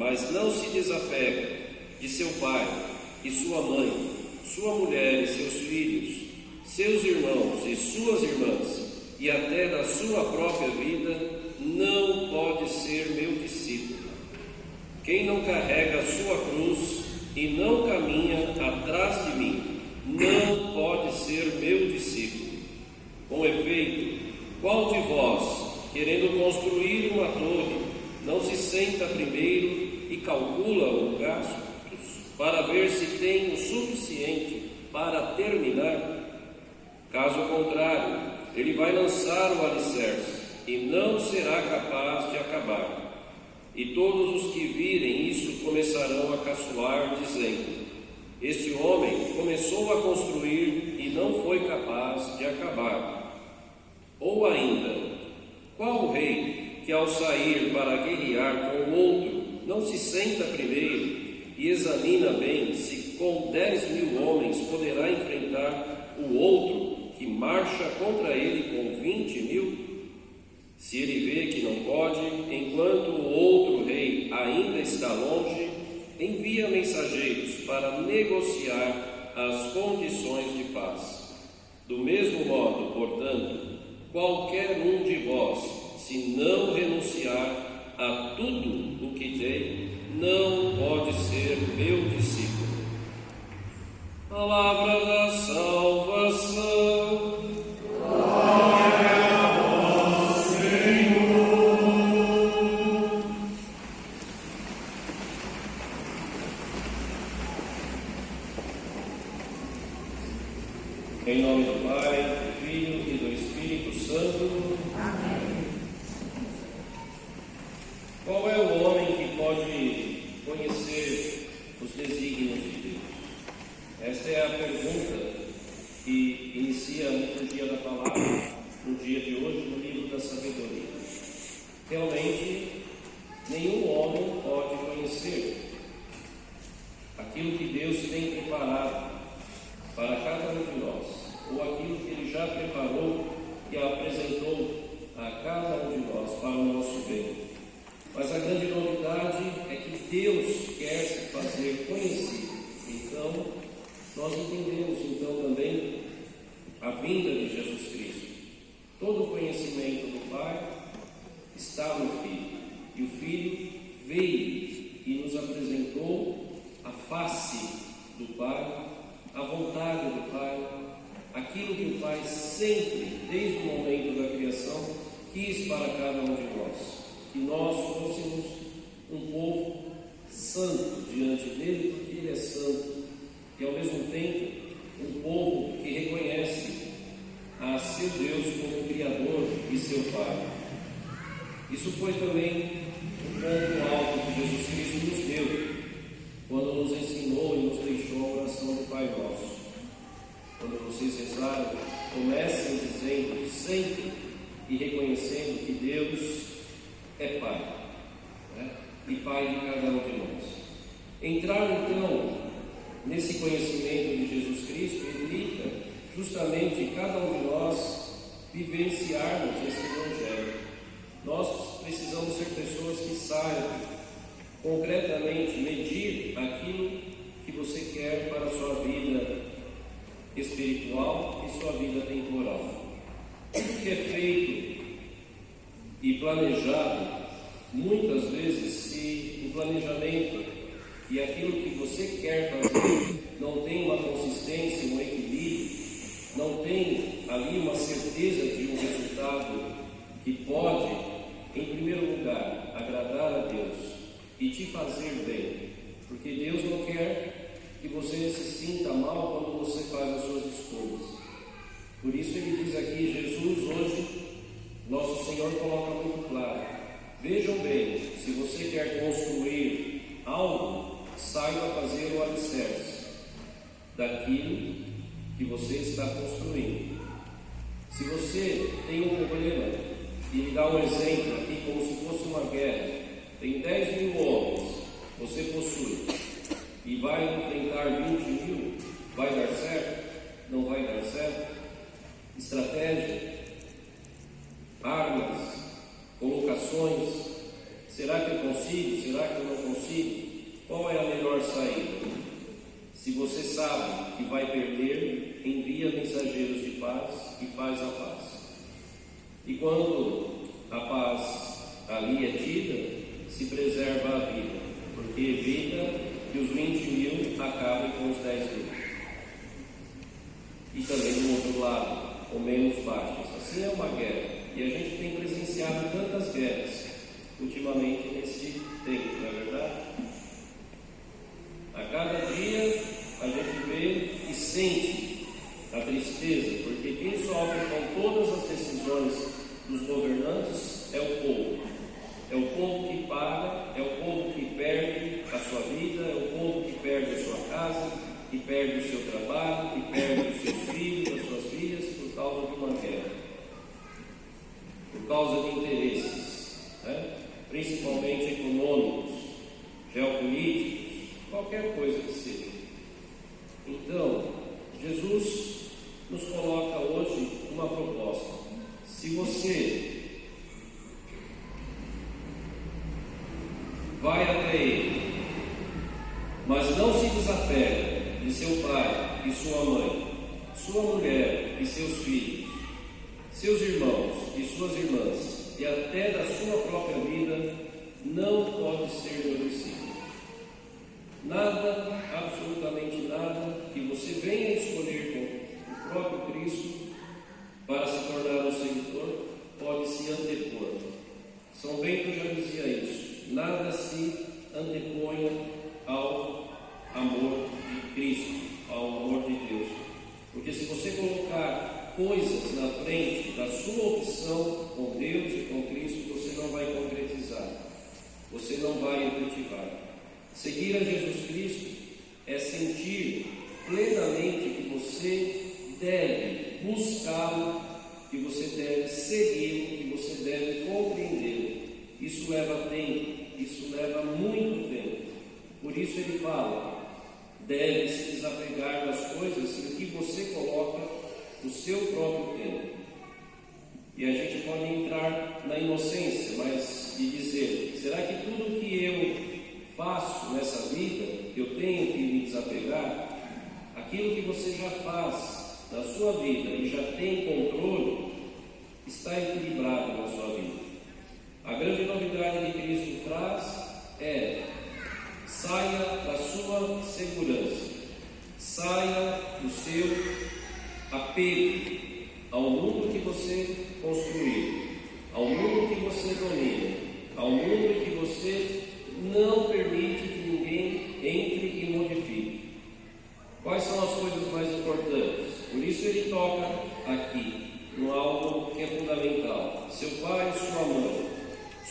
mas não se desapega de seu pai e sua mãe, sua mulher e seus filhos, seus irmãos e suas irmãs, e até da sua própria vida, não pode ser meu discípulo. Quem não carrega a sua cruz e não caminha atrás de mim, não pode ser meu discípulo. Com efeito, qual de vós, querendo construir uma torre, não se senta primeiro e calcula os gastos, para ver se tem o suficiente para terminar? Caso contrário, ele vai lançar o alicerce e não será capaz de acabar. E todos os que virem isso começarão a caçoar, dizendo: este homem começou a construir e não foi capaz de acabar. Ou ainda, qual o rei que ao sair para guerrear com o outro não se senta primeiro e examina bem se com 10.000 homens poderá enfrentar o outro que marcha contra ele com 20.000? Se ele vê que não pode, enquanto o outro rei ainda está longe, envia mensageiros para negociar as condições de paz. Do mesmo modo, portanto, qualquer um de vós, se não renunciar a tudo o que tem, não pode ser meu discípulo. Palavra da salvação. Em nome do Pai, do Filho e do Espírito Santo. Amém. Qual é o homem que pode conhecer os desígnios de Deus? Esta é a pergunta que inicia a liturgia da palavra no dia de hoje, no livro da sabedoria. Realmente, nenhum homem pode conhecer aquilo que Deus tem preparado para cada um de nós, ou aquilo que Ele já preparou e apresentou a cada um de nós para o nosso bem. Mas a grande novidade é que Deus quer se fazer conhecido. Então, nós entendemos também a vinda de Jesus Cristo. Todo o conhecimento do Pai está no Filho, e o Filho veio e nos apresentou a face do Pai, a vontade do Pai, aquilo que o Pai sempre, desde o momento da criação, quis para cada um de nós, que nós fôssemos um povo santo diante dele, porque ele é santo, e ao mesmo tempo um povo que reconhece a seu Deus como Criador e seu Pai. Isso foi também um ponto alto que Jesus Cristo nos deu, quando nos ensinou e nos deixou a oração do Pai Nosso. Quando vocês rezarem, comecem dizendo sempre e reconhecendo que Deus é Pai, né? E Pai de cada um de nós. Entrar então nesse conhecimento de Jesus Cristo implica justamente cada um de nós vivenciarmos esse Evangelho. Nós precisamos ser pessoas que saibam concretamente medir aquilo que você quer para a sua vida espiritual e sua vida temporal. Tudo que é feito e planejado, muitas vezes, se o planejamento e aquilo que você quer fazer não tem uma consistência, um equilíbrio, não tem ali uma certeza de um resultado que pode, em primeiro lugar, agradar a Deus e te fazer bem, porque Deus não quer que você se sinta mal quando você faz as suas escolhas. Por isso ele diz aqui, Jesus hoje, nosso Senhor coloca muito claro: vejam bem, se você quer construir algo, saiba fazer o alicerce daquilo que você está construindo. Se você tem um problema, e ele dá um exemplo aqui como se fosse uma guerra, tem 10.000 homens, você possui, e vai enfrentar 20.000, vai dar certo? Não vai dar certo? Estratégia, armas, colocações, será que eu consigo? Será que eu não consigo? saída. Se você sabe que vai perder, envia mensageiros de paz e faz a paz. E quando a paz ali é tida, se preserva a vida, porque evita que os 20.000 acabem com os 10.000. E também do outro lado, com menos baixas. Assim é uma guerra. E a gente tem presenciado tantas guerras ultimamente nesse tempo, não é verdade? A cada dia a gente vê e sente a tristeza, porque quem sofre com todas as decisões dos governantes é o povo. É o povo que paga, é o povo que perde a sua vida, é o povo que perde a sua casa, que perde o seu trabalho, que perde os seus filhos, as suas filhas, por causa de uma guerra, por causa de interesses, né? Principalmente econômicos, geopolíticos, qualquer coisa que seja. Então, Jesus nos coloca hoje uma proposta. Se você vai até Ele, mas não se desapega de seu pai e sua mãe, sua mulher e seus filhos, seus irmãos e suas irmãs, e até da sua própria vida, não pode ser meu discípulo. Nada, absolutamente nada, que você venha escolher com o próprio Cristo para se tornar um seguidor, pode se antepor. São Bento já dizia isso: nada se anteponha ao amor de Cristo, ao amor de Deus. Porque se você colocar coisas na frente da sua opção com Deus e com Cristo, você não vai concretizar, você não vai efetivar. Seguir a Jesus Cristo é sentir plenamente que você deve buscá-lo, que você deve segui-lo, que você deve compreendê-lo. Isso leva tempo, isso leva muito tempo. Por isso ele fala: deve se desapegar das coisas em que você coloca o seu próprio tempo. E a gente pode entrar na inocência, mas de dizer: será que tudo que eu faço nessa vida, eu tenho que me desapegar? Aquilo que você já faz na sua vida e já tem controle, está equilibrado na sua vida. A grande novidade que Cristo traz é: saia da sua segurança, saia do seu apego ao mundo que você construiu, ao mundo que você domina, ao mundo que você não permite que ninguém entre e modifique. Quais são as coisas mais importantes? Por isso ele toca aqui no algo que é fundamental: seu pai e sua mãe,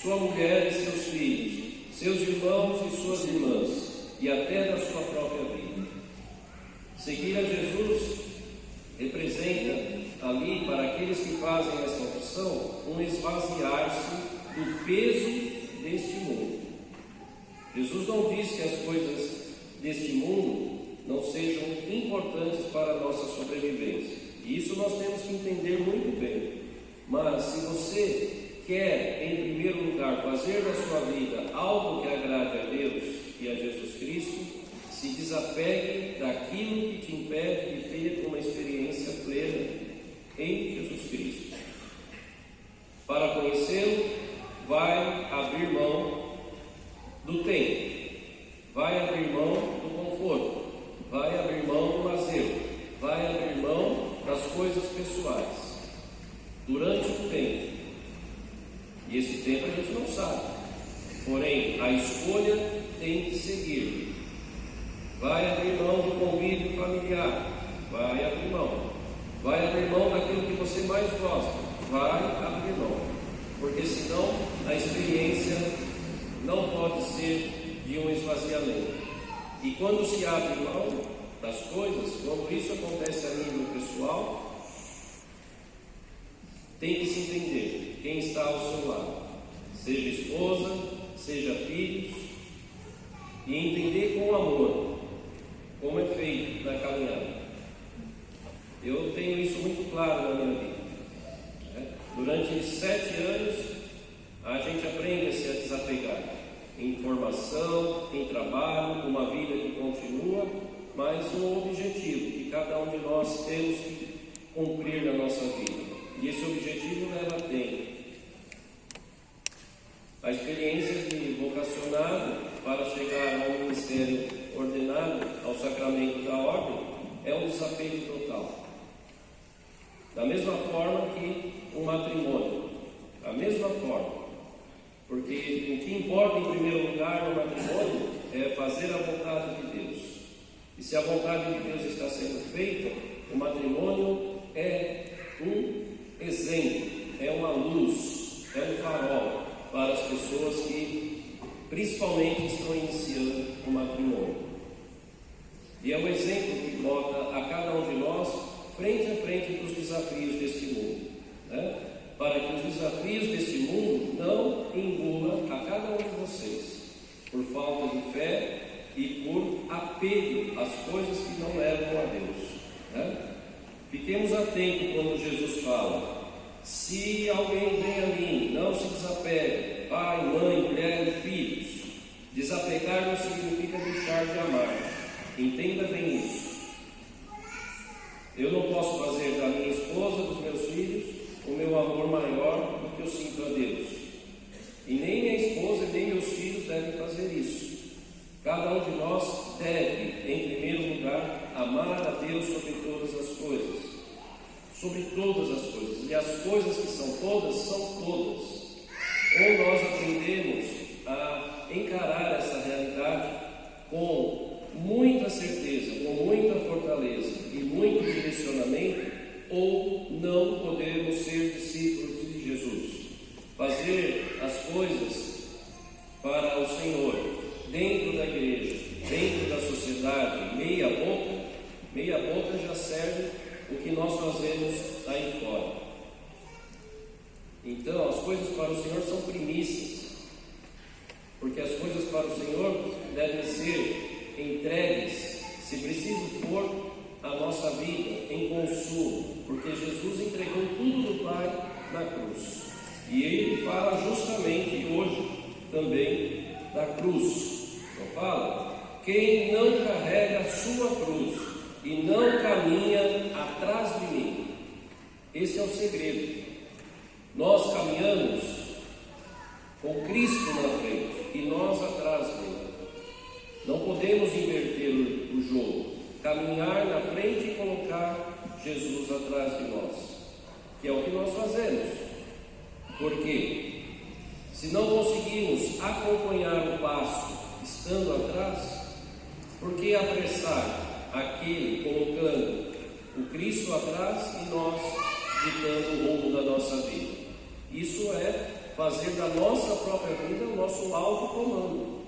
sua mulher e seus filhos, seus irmãos e suas irmãs, e até da sua própria vida. Seguir a Jesus representa ali, para aqueles que fazem essa opção, um esvaziar-se do peso deste mundo. Jesus não diz que as coisas deste mundo não sejam importantes para a nossa sobrevivência. E isso nós temos que entender muito bem. Mas se você quer, em primeiro lugar, fazer da sua vida algo que agrade a Deus e a Jesus Cristo, se desapegue daquilo que te impede de ter uma experiência plena em Jesus Cristo. Para conhecê-lo, vai abrir mão do tempo, vai abrir mão do conforto, vai abrir mão do lazer, vai abrir mão das coisas pessoais durante um tempo. E esse tempo a gente não sabe, porém a escolha tem que seguir. Vai abrir mão do convívio familiar, vai abrir mão. Vai abrir mão daquilo que você mais gosta, vai abrir mão, porque senão a experiência não pode ser de um esvaziamento. E quando se abre mão das coisas, quando isso acontece a nível pessoal, tem que se entender quem está ao seu lado, seja esposa, seja filhos, e entender com amor como é feito na caminhada. Eu tenho isso muito claro na minha vida. Durante 7 anos, a gente aprende a se desapegar. Informação, formação, em trabalho, uma vida que continua, mas um objetivo que cada um de nós temos que cumprir na nossa vida. E esse objetivo leva tempo. A experiência de vocacionado para chegar ao ministério ordenado, ao sacramento da ordem, é um desapego total. Da mesma forma que um matrimônio, da mesma forma. Porque o que importa em primeiro lugar no matrimônio é fazer a vontade de Deus. E se a vontade de Deus está sendo feita, o matrimônio é um exemplo, é uma luz, é um farol para as pessoas que principalmente estão iniciando o matrimônio. E é um exemplo que bota a cada um de nós frente a frente dos desafios deste mundo, né? Para que os desafios deste mundo não engulam a cada um de vocês, por falta de fé e por apego às coisas que não levam a Deus, né? Fiquemos atentos quando Jesus fala: se alguém vem a mim, não se desapegue, pai, mãe, mulher e filhos. Desapegar não significa deixar de amar. Entenda bem isso. Eu não posso fazer da minha esposa, dos meus filhos, o meu amor maior do que eu sinto a Deus. E nem minha esposa, nem meus filhos devem fazer isso. Cada um de nós deve, em primeiro lugar, amar a Deus sobre todas as coisas. Sobre todas as coisas. E as coisas que são todas, são todas. Ou nós aprendemos a encarar essa realidade com muita certeza, com muita fortaleza e muito direcionamento, ou não podemos ser discípulos de Jesus. Fazer as coisas para o Senhor, dentro da igreja, dentro da sociedade, meia boca já serve o que nós fazemos aí fora. Então, as coisas para o Senhor são primícias, porque as coisas para o Senhor devem ser entregues, se preciso for, a nossa vida em consumo, porque Jesus entregou tudo do Pai na cruz. E Ele fala justamente hoje também da cruz. Não fala? Quem não carrega a sua cruz e não caminha atrás de mim. Esse é o segredo. Nós caminhamos com Cristo na frente e nós atrás dele. Não podemos inverter o jogo. Caminhar na frente e colocar Jesus atrás de nós, que é o que nós fazemos. Porque se não conseguimos acompanhar o passo estando atrás, por que apressar aquele colocando o Cristo atrás e nós ditando o rumo da nossa vida? Isso é fazer da nossa própria vida o nosso alto comando.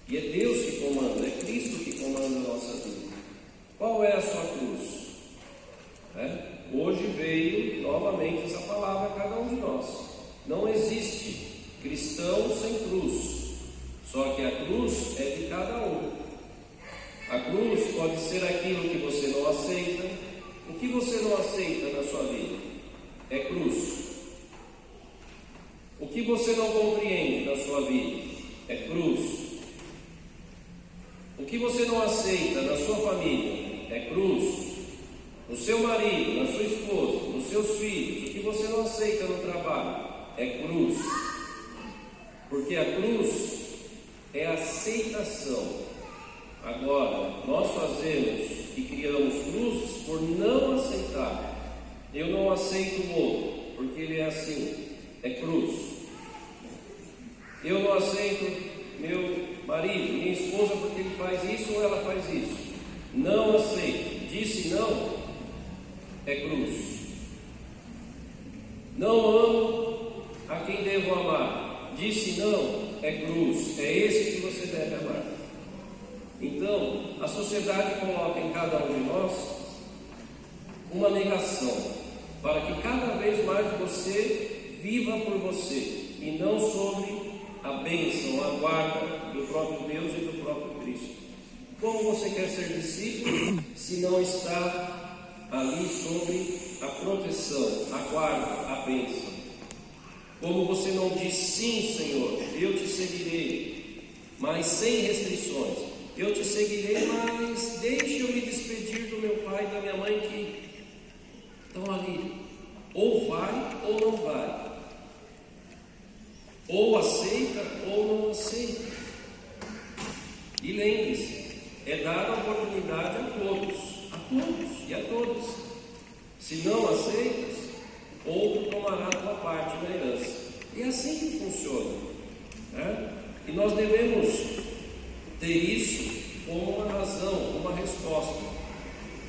E é Deus que comanda, é Cristo que comanda a nossa vida. Qual é a sua cruz? Hoje veio novamente essa palavra a cada um de nós. Não existe cristão sem cruz, só que a cruz é de cada um. A cruz pode ser aquilo que você não aceita. O que você não aceita na sua vida é cruz. O que você não compreende na sua vida é cruz. O que você não aceita na sua família é cruz. No seu marido, na sua esposa, nos seus filhos, o que você não aceita no trabalho é cruz. Porque a cruz é aceitação. Agora, nós fazemos e criamos cruzes por não aceitar. Eu não aceito o outro, porque ele é assim, é cruz. Eu não aceito meu marido, minha esposa, porque ele faz isso ou ela faz isso. Não aceito. Disse não, é cruz. Não amo a quem devo amar. Disse não, é cruz. É esse que você deve amar. Então, a sociedade coloca em cada um de nós uma negação, para que cada vez mais você viva por você e não sobre a bênção, a guarda do próprio Deus e do próprio Cristo. Como você quer ser discípulo se não está ali sobre a proteção, a guarda, a bênção? Como você não diz sim, Senhor, eu te seguirei, mas sem restrições. Eu te seguirei, mas deixe eu me despedir do meu pai e da minha mãe que estão ali. Ou vai ou não vai. Ou aceita ou não aceita. E lembre-se, é dada a oportunidade a todos e a todas. Se não aceitas, outro tomará a tua parte na herança. E é assim que funciona, né? E nós devemos ter isso como uma razão, uma resposta.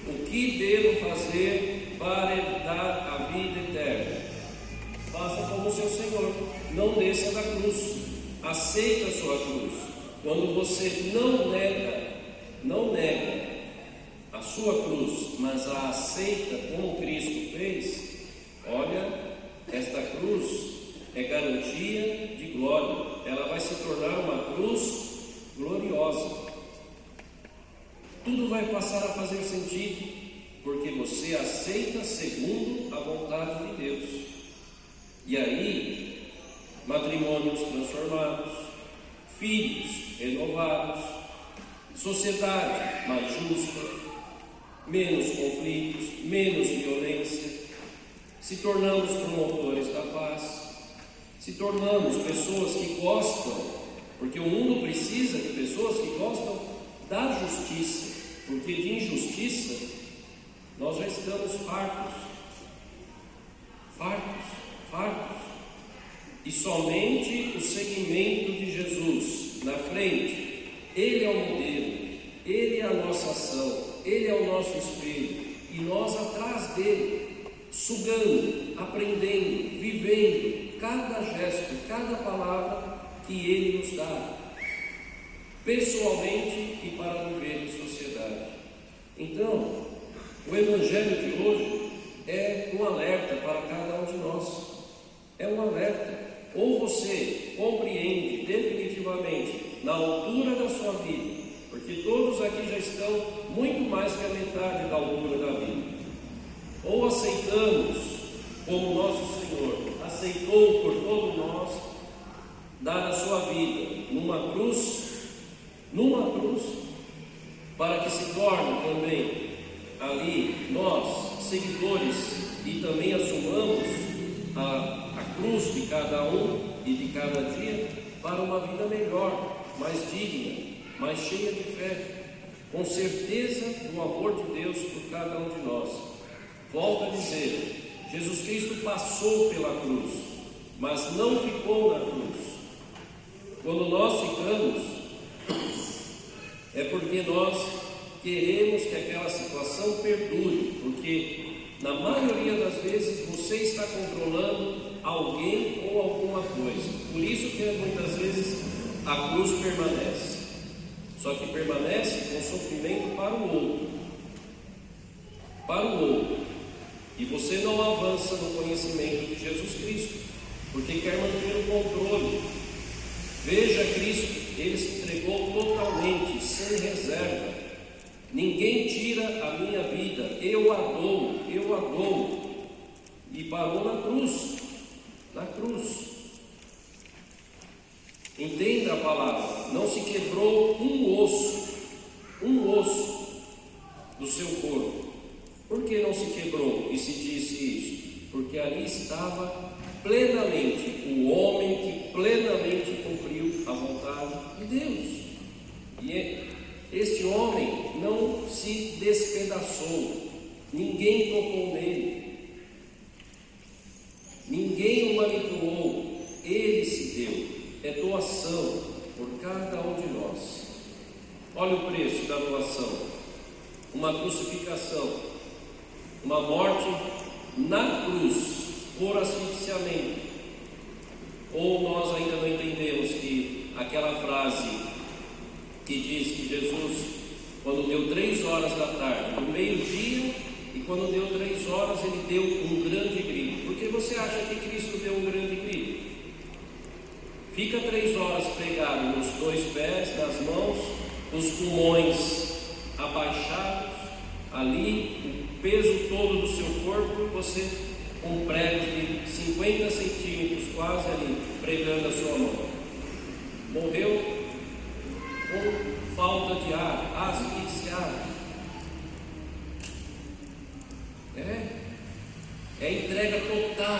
O que devo fazer para herdar a vida eterna? Faça como o seu Senhor, não desça da cruz, aceita a sua cruz. Quando você não nega a sua cruz, mas a aceita como Cristo fez, olha, esta cruz é garantia de glória. Ela vai se tornar uma cruz gloriosa. Tudo vai passar a fazer sentido, porque você aceita segundo a vontade de Deus. E aí, matrimônios transformados, filhos renovados, sociedade mais justa, menos conflitos, menos violência, se tornamos promotores da paz, se tornamos pessoas que gostam, porque o mundo precisa de pessoas que gostam da justiça, porque de injustiça nós já estamos fartos, e somente o seguimento de Jesus na frente, Ele é o modelo, Ele é a nossa ação, Ele é o nosso espelho, e nós atrás dele, sugando, aprendendo, vivendo cada gesto, cada palavra que Ele nos dá, pessoalmente e para viver em sociedade. Então, o Evangelho de hoje é um alerta para cada um de nós. É um alerta. Ou você compreende definitivamente na altura da sua vida, porque todos aqui já estão muito mais que a metade da altura da vida. Ou aceitamos como nosso Senhor aceitou por todos nós dar a sua vida numa cruz, para que se torne também ali nós, seguidores, e também assumamos a cruz de cada um e de cada dia para uma vida melhor, mais digna, mais cheia de fé, com certeza do amor de Deus por cada um de nós. Volto a dizer, Jesus Cristo passou pela cruz, mas não ficou na cruz. Quando nós ficamos, é porque nós queremos que aquela situação perdure, porque na maioria das vezes você está controlando alguém ou alguma coisa. Por isso que muitas vezes a cruz permanece. Só que permanece com sofrimento para o outro. Para o outro. E você não avança no conhecimento de Jesus Cristo, porque quer manter o controle. Veja Cristo, Ele se entregou totalmente, sem reserva. Ninguém tira a minha vida, eu a dou. E parou na cruz. Entenda a palavra, não se quebrou um osso do seu corpo. Por que não se quebrou e se disse isso? Porque ali estava plenamente o homem que plenamente cumpriu a vontade de Deus. E este homem não se despedaçou, ninguém tocou nele, ninguém o manipulou, ele se deu. É doação por cada um de nós. Olha o preço da doação: uma crucificação, uma morte na cruz por asfixiamento. Ou nós ainda não entendemos que aquela frase que diz que Jesus, quando deu 3 horas da tarde, no meio-dia, e quando deu 3 horas, ele deu um grande grito. Por que você acha que Cristo deu um grande grito? Fica 3 horas pregado nos 2 pés, nas mãos, os pulmões abaixados, ali, o peso todo do seu corpo, você com pregos de 50 centímetros, quase ali, pregando a sua mão. Morreu, falta de ar, asfixiado. É entrega total,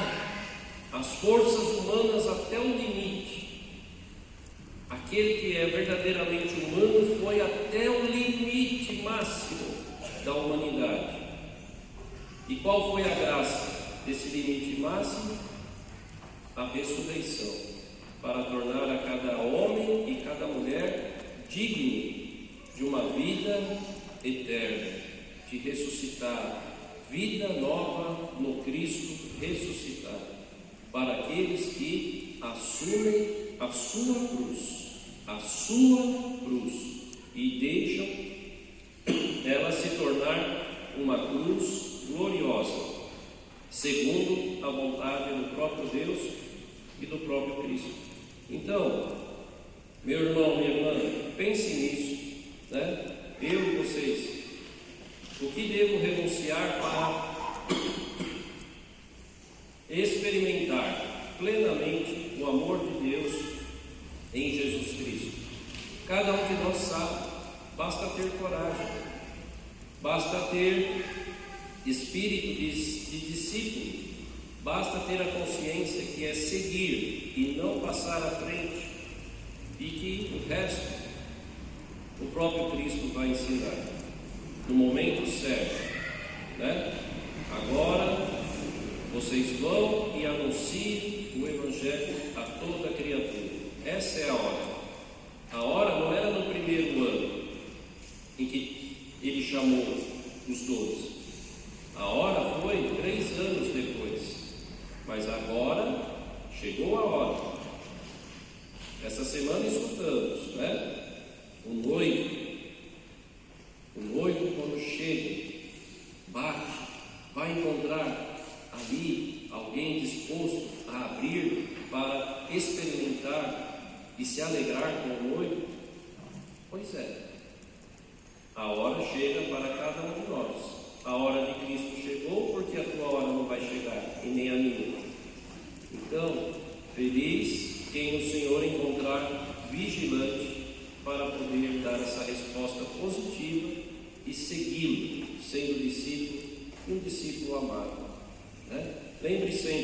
as forças humanas até o limite. Aquele que é verdadeiramente humano foi até o limite máximo da humanidade. E qual foi a graça desse limite máximo? A ressurreição, para tornar a cada homem e cada mulher digno de uma vida eterna, de ressuscitar, vida nova no Cristo ressuscitado, para aqueles que assumem a sua cruz, e deixam ela se tornar uma cruz gloriosa, segundo a vontade do próprio Deus e do próprio Cristo. Então, meu irmão, minha irmã, pense nisso, né? Eu e vocês. O que devo renunciar para experimentar plenamente o amor de Deus em Jesus Cristo? Cada um de nós sabe, basta ter coragem, basta ter espírito de discípulo, basta ter a consciência que é seguir e não passar à frente, e que o resto o próprio Cristo vai ensinar no momento certo, né? Agora vocês vão e anunciem o Evangelho a toda criatura. Essa é a hora. A hora não era no primeiro ano em que ele chamou os 12. A hora foi 3 anos depois. Mas agora chegou a hora. Essa semana escutamos, né? O noivo, quando chega, bate, vai encontrar ali alguém disposto a abrir para experimentar e se alegrar com o noivo. Pois é, a hora chega para cada um de nós. A hora de Cristo chegou, porque a tua hora não vai chegar, e nem a minha. Então, feliz quem o Senhor encontrar vigilante para poder dar essa resposta positiva e segui-lo, sendo discípulo e um discípulo amado, né? Lembre sempre